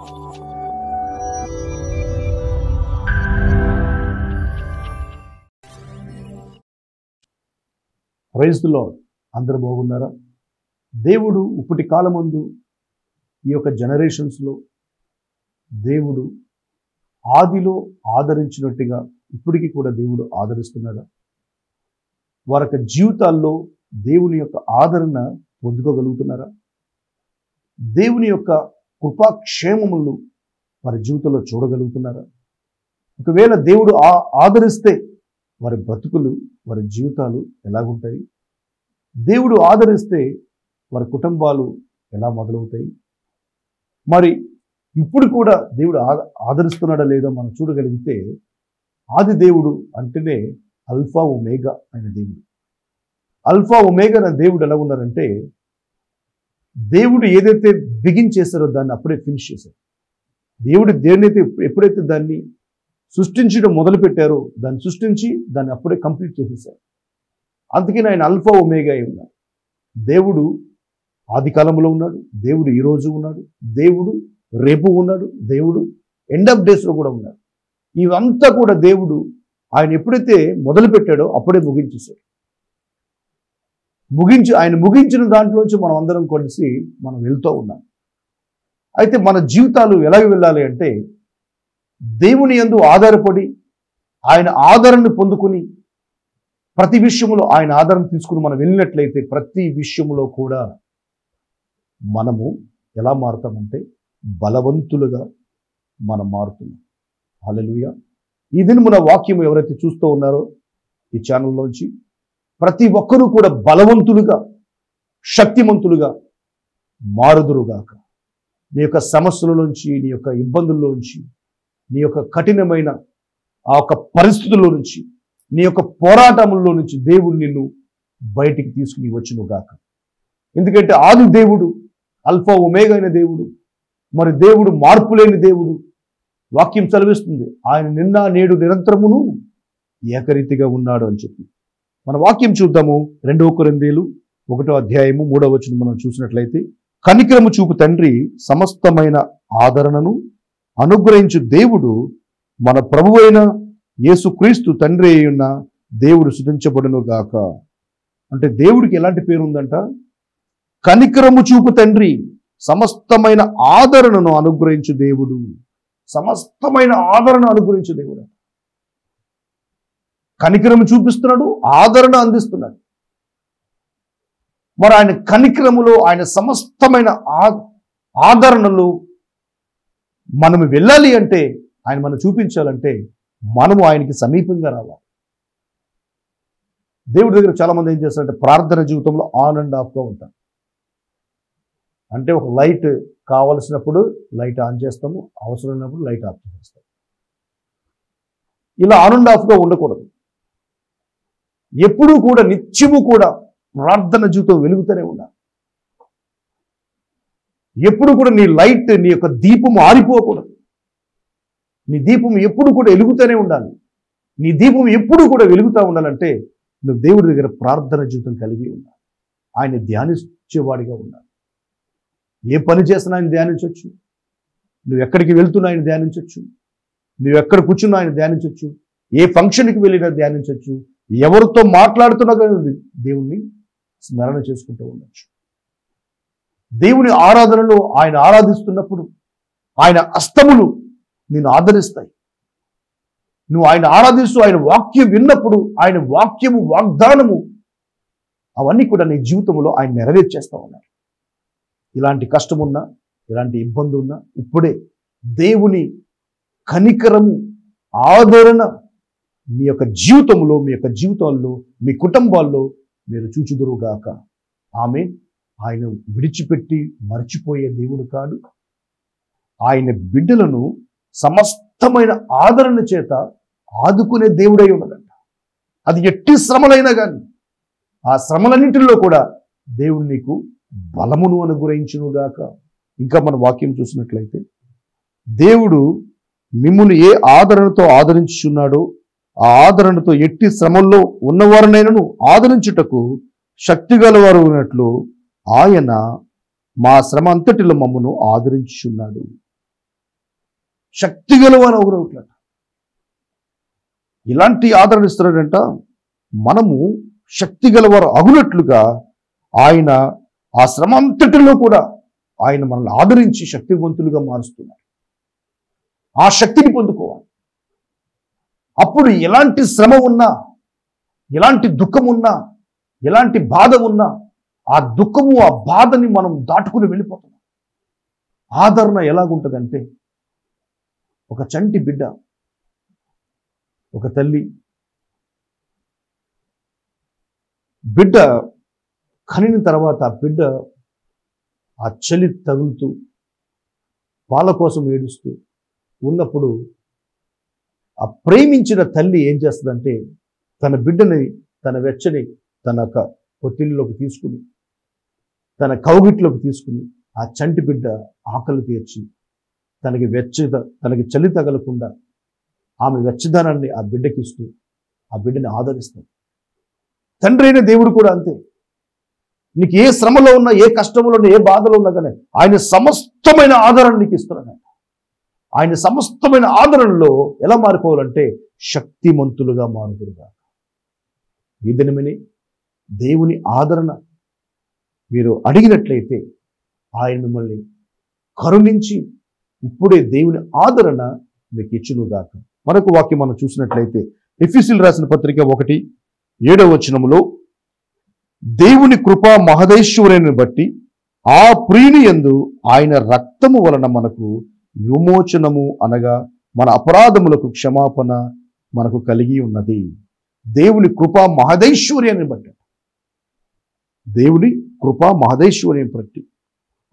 Praise the lord. అందరూ బాగున్నారా? దేవుడు ఇప్పటి కాలమందు ఈ యొక్క జనరేషన్స్లో దేవుడు ఆదిలో ఆదరించినట్టుగా ఇప్పటికీ కూడా దేవుడు ఆదరిస్తున్నాడా? వారి యొక్క జీవితాల్లో దేవుని యొక్క ఆదరణ పొందుకోగలుగుతున్నారా? దేవుని యొక్క కృపాక్షేమములు వారి జీవితంలో చూడగలుగుతున్నారా? ఒకవేళ దేవుడు ఆదరిస్తే వారి బ్రతుకులు, వారి జీవితాలు ఎలాగుంటాయి? దేవుడు ఆదరిస్తే వారి కుటుంబాలు ఎలా మొదలవుతాయి? మరి ఇప్పుడు కూడా దేవుడు ఆదరిస్తున్నాడా లేదో మనం చూడగలిగితే, ఆది దేవుడు అంటేనే అల్ఫా ఒమేగా అయిన దేవుడు. అల్ఫా ఒమేగా అనే దేవుడు ఎలా ఉన్నారంటే, దేవుడు ఏదైతే బిగిన్ చేశారో దాన్ని అప్పుడే ఫినిష్ చేశారు. దేవుడు దేన్నైతే ఎప్పుడైతే దాన్ని సృష్టించడం మొదలుపెట్టారో దాన్ని సృష్టించి దాన్ని అప్పుడే కంప్లీట్ చేసేసారు. అందుకని ఆయన అల్ఫా ఒమేగా అయి ఉన్నాడు. దేవుడు ఆది కాలంలో ఉన్నాడు, దేవుడు ఈరోజు ఉన్నాడు, దేవుడు రేపు ఉన్నాడు, దేవుడు ఎండ్ ఆఫ్ డేస్లో కూడా ఉన్నాడు. ఇవంతా కూడా దేవుడు ఆయన ఎప్పుడైతే మొదలుపెట్టాడో అప్పుడే ముగించేశాడు. ఆయన ముగించిన దాంట్లోంచి మనం అందరం కలిసి మనం వెళ్తూ ఉన్నాం. అయితే మన జీవితాలు ఎలాగ వెళ్ళాలి అంటే, దేవుని యందు ఆధారపడి ఆయన ఆదరణను పొందుకుని ప్రతి విషయంలో ఆయన ఆదరణ తీసుకుని మనం వెళ్ళినట్లయితే ప్రతి విషయంలో కూడా మనము ఎలా మారుతామంటే బలవంతులుగా మనం మారుతున్నాం. హల్లెలూయా. ఈ దినమున వాక్యం ఎవరైతే చూస్తూ ఉన్నారో ఈ ఛానల్లోంచి ప్రతి ఒక్కరూ కూడా బలవంతులుగా, శక్తిమంతులుగా మారుదురుగాక. నీ యొక్క సమస్యల నుంచి, నీ యొక్క ఇబ్బందుల్లోంచి, నీ యొక్క కఠినమైన ఆ యొక్క పరిస్థితుల్లో నుంచి, నీ యొక్క పోరాటంలో నుంచి దేవుడు నిన్ను బయటికి తీసుకుని వచ్చునుగాక. ఎందుకంటే ఆది దేవుడు అల్ఫా ఒమేగా అయిన దేవుడు, మరి దేవుడు మార్పు లేని దేవుడు. వాక్యం సెలవిస్తుంది, ఆయన నిన్న నేడు నిరంతరమును ఏకరీతిగా ఉన్నాడు అని చెప్పి. మన వాక్యం చూద్దాము. 2 కొరింథీయులు 1వ అధ్యాయము 3వ వచనం మనం చూసినట్లయితే, కనికరము చూపు తండ్రి సమస్తమైన ఆదరణను అనుగ్రహించు దేవుడు మన ప్రభువైన యేసుక్రీస్తు తండ్రి అయ్యున్న దేవుడు స్తుతించబడును గాక. అంటే దేవుడికి ఎలాంటి పేరు ఉందంట? కనికరము చూపు తండ్రి, సమస్తమైన ఆదరణను అనుగ్రహించు దేవుడు. సమస్తమైన ఆదరణ అనుగ్రహించు దేవుడు. కనికరము చూపిస్తున్నాడు, ఆదరణ అందిస్తున్నాడు. మరి ఆయన కనికరములో, ఆయన సమస్తమైన ఆదరణలో మనము వెళ్ళాలి అంటే, ఆయన మనం చూపించాలంటే మనము ఆయనకి సమీపంగా రావాలి. దేవుడి దగ్గర చాలామంది ఏం చేస్తారంటే ప్రార్థన జీవితంలో ఆన్ అండ్ ఆఫ్గా ఉంటారు. అంటే ఒక లైట్ కావలసినప్పుడు లైట్ ఆన్ చేస్తాము, అవసరమైనప్పుడు లైట్ ఆఫ్ చేస్తాము. ఇలా ఆన్ అండ్ ఆఫ్గా ఉండకూడదు. ఎప్పుడూ కూడా నిత్యము కూడా ప్రార్థన జీవితం వెలుగుతూనే ఉండాలి. ఎప్పుడు కూడా నీ లైట్, నీ యొక్క దీపం ఆరిపోకూడదు. నీ దీపం ఎప్పుడు కూడా వెలుగుతూనే ఉండాలి. నీ దీపం ఎప్పుడు కూడా వెలుగుతూ ఉండాలంటే నువ్వు దేవుడి దగ్గర ప్రార్థన జీవితం కలిగి ఉండాలి. ఆయన ధ్యానించేవాడిగా ఉండాలి. ఏ పని చేసినా ఆయన ధ్యానించవచ్చు. నువ్వు ఎక్కడికి వెళ్తున్నా ఆయన ధ్యానించవచ్చు. నువ్వు ఎక్కడ కూర్చున్నా ఆయన ధ్యానించవచ్చు. ఏ ఫంక్షన్కి వెళ్ళినా ధ్యానించవచ్చు. ఎవరితో మాట్లాడుతున్నా కానీ దేవుణ్ణి స్మరణ చేసుకుంటూ ఉండొచ్చు. దేవుని ఆరాధనలో ఆయన ఆరాధిస్తున్నప్పుడు ఆయన హస్తములు నిన్ను ఆదరిస్తాయి. నువ్వు ఆయన ఆరాధిస్తూ ఆయన వాక్యం విన్నప్పుడు ఆయన వాక్యము, వాగ్దానము అవన్నీ కూడా నీ జీవితంలో ఆయన నెరవేర్చేస్తా ఉన్నారు. ఇలాంటి కష్టమున్నా, ఇలాంటి ఇబ్బంది ఉన్నా ఇప్పుడే దేవుని కనికరము, ఆదరణ మీ యొక్క జీవితంలో, మీ యొక్క జీవితాల్లో, మీ కుటుంబాల్లో మీరు చూచుదురుగాక. ఆమేన్. ఆయన విడిచిపెట్టి మర్చిపోయే దేవుడు కాదు. ఆయన బిడ్డలను సమస్తమైన ఆదరణ చేత ఆదుకునే దేవుడై ఉన్నదంట. అది ఎట్టి శ్రమలైనా కానీ ఆ శ్రమలన్నింటిలో కూడా దేవుడు నీకు బలమును అనుగ్రహించునుగాక. ఇంకా మన వాక్యం చూసినట్లయితే, దేవుడు మిమ్మును ఏ ఆదరణతో ఆదరించుచున్నాడో ఆ ఆదరణతో ఎట్టి శ్రమల్లో ఉన్నవారినైనను ఆదరించుటకు శక్తిగలవారు ఉన్నట్లు ఆయన మా శ్రమ అంతటిలో మమ్మను ఆదరించుచున్నాడు. శక్తి గలవారు ఒకరవుట్లట. ఇలాంటి ఆదరణ ఇస్తున్నాడంట. మనము శక్తి గలవారు అగునట్లుగా ఆయన ఆ శ్రమ అంతటిలో కూడా ఆయన మనల్ని ఆదరించి శక్తివంతులుగా మారుస్తున్నారు. ఆ శక్తిని పొందుకోవాలి. అప్పుడు ఎలాంటి శ్రమ ఉన్నా, ఎలాంటి దుఃఖం ఉన్నా, ఎలాంటి బాధ ఉన్నా, ఆ దుఃఖము ఆ బాధని మనం దాటుకుని వెళ్ళిపోతాం. ఆదరణ ఎలాగుంటుందంటే, ఒక చంటి బిడ్డ, ఒక తల్లి బిడ్డ కనిన తర్వాత ఆ బిడ్డ ఆ చలి తగులుతూ పాల కోసం ఏడుస్తూ ఉన్నప్పుడు ఆ ప్రేమించిన తల్లి ఏం చేస్తుందంటే, తన బిడ్డని తన వెచ్చని తన పొత్తిళ్ళలోకి తీసుకుని, తన కౌగిట్లోకి తీసుకుని, ఆ చంటి బిడ్డ ఆకలి తీర్చి తనకి చలి తగలకుండా ఆమె వెచ్చదనాన్ని ఆ బిడ్డకి ఇస్తూ ఆ బిడ్డని ఆదరిస్తుంది. తండ్రి అయిన దేవుడు కూడా అంతే. నీకు ఏ శ్రమలో ఉన్నా, ఏ కష్టంలో ఉన్నా, ఏ బాధలో ఉన్నా కానీ ఆయన సమస్తమైన ఆదరణ నీకు ఇస్తున్నాడు. ఆయన సమస్తమైన ఆదరణలో ఎలా మారిపోవాలంటే శక్తిమంతులుగా మారుతురుగా. ఈ దినమని దేవుని ఆదరణ మీరు అడిగినట్లయితే ఆయన మిమ్మల్ని కరుణించి ఇప్పుడే దేవుని ఆదరణ మీకు ఇచ్చునుగాక. మరొక వాక్యం మనం చూసినట్లయితే ఎఫెసీయులకు రాసిన పత్రిక 1:7 దేవుని కృపా మహదైశ్వర్యాన్ని బట్టి ఆ ప్రియుని యందు ఆయన రక్తము వలన మనకు విమోచనము అనగా మన అపరాధములకు క్షమాపణ మనకు కలిగి ఉన్నది. దేవుని కృపా మహదైశ్వర్యాన్ని బట్టి, దేవుని కృపా మహదైశ్వర్యం బట్టి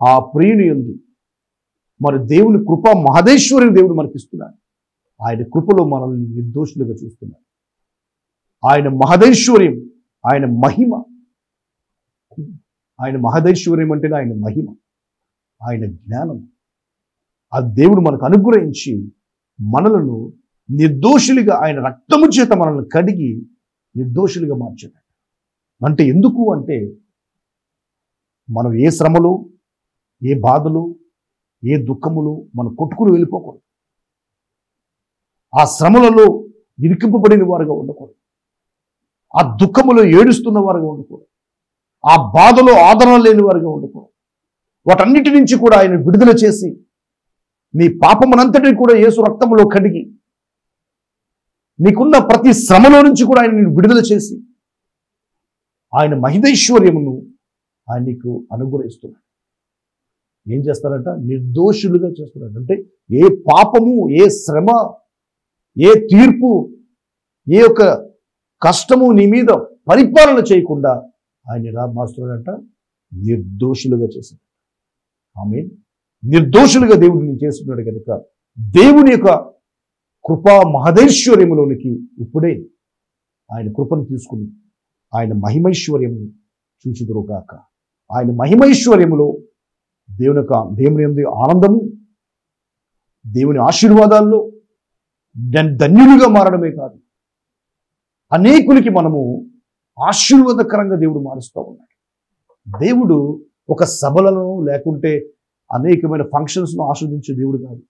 ఆ ప్రియుని యందు మరి దేవుని కృపా మహదైశ్వర్యం దేవుడు మనకిస్తున్నాడు. ఆయన కృపలో మనల్ని నిర్దోషులుగా చూస్తున్నాడు. ఆయన మహదైశ్వర్యం, ఆయన మహిమ, ఆయన మహదైశ్వర్యం అంటేనే ఆయన మహిమ, ఆయన జ్ఞానం, ఆ దేవుడు మనకు అనుగ్రహించి మనలను నిర్దోషులుగా ఆయన రక్తము చేత మనల్ని కడిగి నిర్దోషులుగా మార్చాడు. అంటే ఎందుకు అంటే మనం ఏ శ్రమలు, ఏ బాధలు, ఏ దుఃఖములు మనం కొట్టుకుని వెళ్ళిపోకూడదు. ఆ శ్రమలలో ఇరికింపబడిన వారుగా ఉండకూడదు. ఆ దుఃఖములో ఏడుస్తున్న వారుగా ఉండకూడదు. ఆ బాధలో ఆదరణ లేని వారుగా ఉండకూడదు. వాటన్నిటి నుంచి కూడా ఆయన విడుదల చేసి నీ పాపమునంతటిని కూడా యేసు రక్తములో కడిగి నీకున్న ప్రతి శ్రమలో నుంచి కూడా ఆయన నిన్ను విడుదల చేసి ఆయన మహిమైశ్వర్యమును ఆయన నీకు అనుగ్రహిస్తున్నాడు. ఏం చేస్తారంట? నిర్దోషులుగా చేస్తున్నాడు. అంటే ఏ పాపము, ఏ శ్రమ, ఏ తీర్పు, ఏ యొక్క కష్టము నీ మీద పరిపాలన చేయకుండా ఆయన ఎలా మారుస్తున్నాడంట? నిర్దోషులుగా చేశాడు. ఆమేన్. నిర్దోషులుగా దేవుడిని చేస్తున్నాడు కనుక దేవుని యొక్క కృపా మహదైశ్వర్యములోనికి ఇప్పుడే ఆయన కృపను తీసుకుని ఆయన మహిమైశ్వర్యమును చూచుదురుగాక. ఆయన మహిమైశ్వర్యములో దేవుని యందు ఆనందము, దేవుని ఆశీర్వాదాల్లో ధన్యులుగా మారడమే కాదు, అనేకులకి మనము ఆశీర్వాదకరంగా దేవుడు మారుస్తూ ఉన్నాడు. దేవుడు ఒక సభలను లేకుంటే అనేకమైన ఫంక్షన్స్ను ఆస్వాదించే దేవుడు కాదు.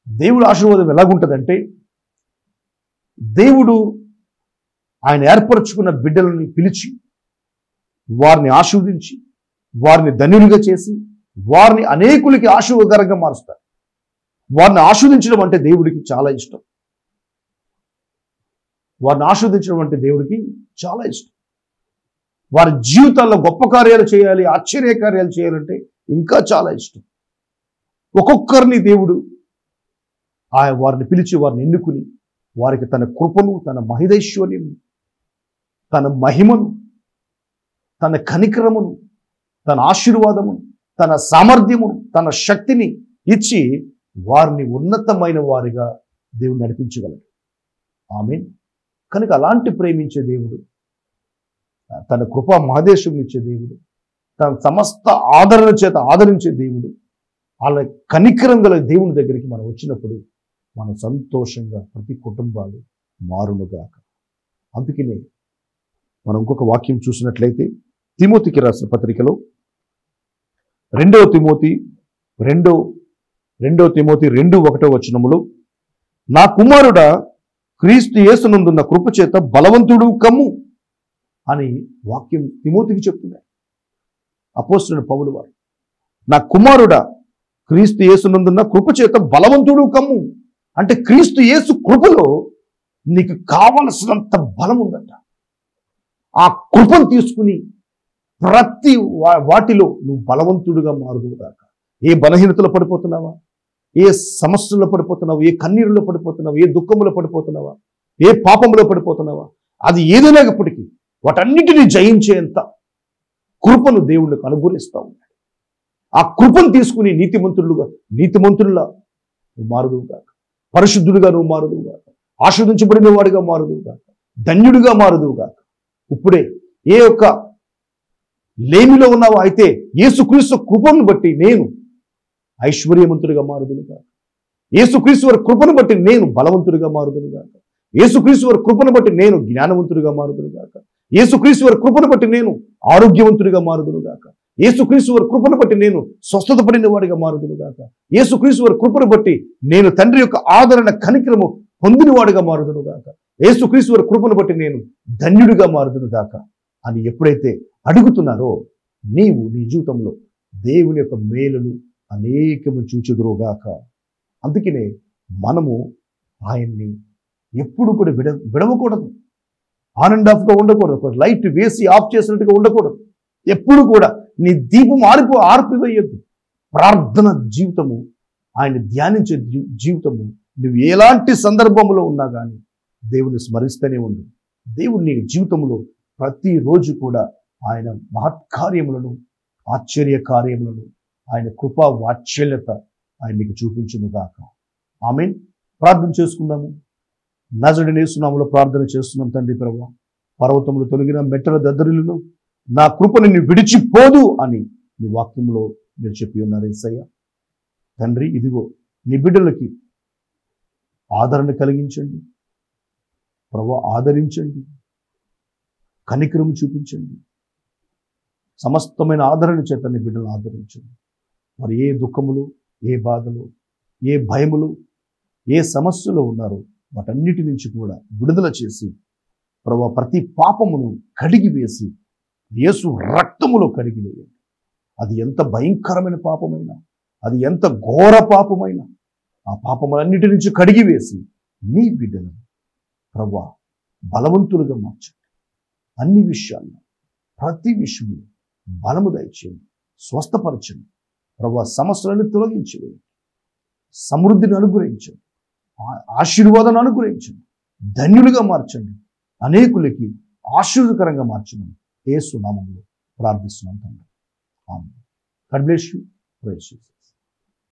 దేవుడు ఆశీర్వాదం ఎలాగుంటుందంటే, దేవుడు ఆయన ఏర్పరచుకున్న బిడ్డలని పిలిచి వారిని ఆశీర్వదించి వారిని ధన్యులుగా చేసి వారిని అనేకులకి ఆశీర్వాదకరంగా మారుస్తారు. వారిని ఆశీర్వదించడం అంటే దేవుడికి చాలా ఇష్టం. వారిని ఆశీర్వదించడం అంటే దేవుడికి చాలా ఇష్టం. వారి జీవితాల్లో గొప్ప కార్యాలు చేయాలి, ఆశ్చర్య కార్యాలు చేయాలంటే ఇంకా చాలా ఇష్టం. ఒక్కొక్కరిని దేవుడు వారిని పిలిచి వారిని ఎన్నుకుని వారికి తన కృపను, తన మహిమైశ్వర్యము, తన మహిమను, తన కనికరమును, తన ఆశీర్వాదమును, తన సామర్థ్యమును, తన శక్తిని ఇచ్చి వారిని ఉన్నతమైన వారిగా దేవుడు నడిపించగలడు. ఆమేన్. కనుక అలాంటి ప్రేమించే దేవుడు, తన కృపా మహదేశం ఇచ్చే దేవుడు, తన సమస్త ఆదరణ చేత ఆదరించే దేవుడు, అలా కనికరం గల దేవుని దగ్గరికి మనం వచ్చినప్పుడు మనం సంతోషంగా ప్రతి కుటుంబాలు మారునుగాక. అందుకనే మనం ఇంకొక వాక్యం చూసినట్లయితే తిమోతికి రాసిన పత్రికలో 2 తిమోతి 2 2 తిమోతి 2:1 నా కుమారుడా, క్రీస్తు యేసునందున్న కృపచేత బలవంతుడు కమ్ము అని వాక్యం తిమోతికి చెప్తున్నాడు అపోస్తలుడైన పౌలు వారు. నా కుమారుడా, క్రీస్తు యేసునందున్న కృపచేత బలవంతుడు కమ్ము అంటే క్రీస్తు యేసు కృపలో నీకు కావలసినంత బలం ఉందట. ఆ కృపను తీసుకుని ప్రతి వాటిలో నువ్వు బలవంతుడిగా మారుదువుగాక. ఏ బలహీనతలో పడిపోతున్నావా, ఏ సమస్యల్లో పడిపోతున్నావా, ఏ కన్నీరులో పడిపోతున్నావా, ఏ దుఃఖంలో పడిపోతున్నావా, ఏ పాపంలో పడిపోతున్నావా, అది ఏదైనాప్పటికీ వాటన్నిటిని జయించేంత కృపను దేవుళ్ళకు అనుగ్రహిస్తూ ఉన్నాడు. ఆ కృపను తీసుకుని నీతిమంతులుగా నువ్వు మారుదువుగాక, పరిశుద్ధుడిగా నువ్వు మారుదువుగాక, ఆస్వాదించబడిన వాడిగా మారుదువుగాక, ధన్యుడిగా మారుదువుగాక. ఇప్పుడే ఏ ఒక్క లేమిలో ఉన్నావో అయితే యేసుక్రీస్తు కృపను బట్టి నేను ఐశ్వర్యవంతుడిగా మారుదునుగాక, యేసుక్రీస్తు వారి కృపను బట్టి నేను బలవంతుడిగా మారుదునుగాక, యేసుక్రీస్తు వారి కృపను బట్టి నేను జ్ఞానవంతుడిగా మారుదునుగాక, యేసుక్రీస్తు వారి కృపను బట్టి నేను ఆరోగ్యవంతుడిగా మారుదునుగాక, యేసుక్రీస్తు వారి కృపను బట్టి నేను స్వస్థత పడిన వాడిగా మారుదునుగాక, యేసుక్రీస్తు వారి కృపను బట్టి నేను తండ్రి యొక్క ఆదరణ కనికరము పొందిన వాడిగా మారుదునుగాక, యేసుక్రీస్తు వారి కృపను బట్టి నేను ధన్యుడిగా మారుదునుగాక అని ఎప్పుడైతే అడుగుతున్నారో నీవు నీ జీవితంలో దేవుని యొక్క మేలును అనేకము చూచుదురుగాక. అందుకనే మనము ఆయన్ని ఎప్పుడు కూడా విడవకూడదు, ఆన్ అండ్ ఆఫ్గా ఉండకూడదు, లైట్ వేసి ఆఫ్ చేసినట్టుగా ఉండకూడదు. ఎప్పుడు కూడా నీ దీపం ఆర్పివేయద్దు. ప్రార్థన జీవితము, ఆయన ధ్యానించే జీవితము, నువ్వు ఎలాంటి సందర్భంలో ఉన్నా కానీ దేవుని స్మరిస్తూనే ఉండు. దేవుడు నీ జీవితంలో ప్రతిరోజు కూడా ఆయన మహత్కార్యములను, ఆశ్చర్య కార్యములను, ఆయన కృపా వాత్సల్యత ఆయన నీకు చూపించునుగాక. ఆమేన్. ప్రార్థన చేసుకుందాము. నజరేయుడైన యేసు నామములో ప్రార్థన చేస్తున్నాం తండ్రి. ప్రభువా, పర్వతములు తొలగిన మెట్టల దద్దరిల్లును, నా కృప నిన్ను విడిచిపోదు అని నీ వాక్యంలో మీరు చెప్పి ఉన్నారు యేసయ్య. తండ్రి, ఇదిగో నీ బిడ్డలకి ఆదరణ కలిగించండి ప్రభువా, ఆదరించండి, కనికరం చూపించండి. సమస్తమైన ఆదరణ చేత నీ బిడ్డలను ఆదరించండి. మరి ఏ దుఃఖములు, ఏ బాధలు, ఏ భయములు, ఏ సమస్యలు ఉన్నారో వాటన్నిటి నుంచి కూడా విడుదల చేసి ప్రభువా ప్రతి పాపమును కడిగి వేసి యేసు రక్తములో కడిగి వేయండి. అది ఎంత భయంకరమైన పాపమైనా, అది ఎంత ఘోర పాపమైనా ఆ పాపములన్నిటి నుంచి కడిగి వేసి నీ బిడ్డలను ప్రభువా బలవంతులుగా మార్చండి. అన్ని విషయాల్లో ప్రతి విషయంలో బలము దయచేయండి, స్వస్థపరచండి ప్రభువా. సమస్యలను తొలగించి వేయండి, సమృద్ధిని అనుగ్రహించండి, ఆశీర్వాదాన్ని అనుగ్రహించండి, ధన్యులుగా మార్చండి, అనేకులకి ఆశీర్వదకరంగా మార్చండి. యేసు నామములో ప్రార్థిస్తున్నాం తండ్రి. ఆమేన్. God bless you. Praise Jesus.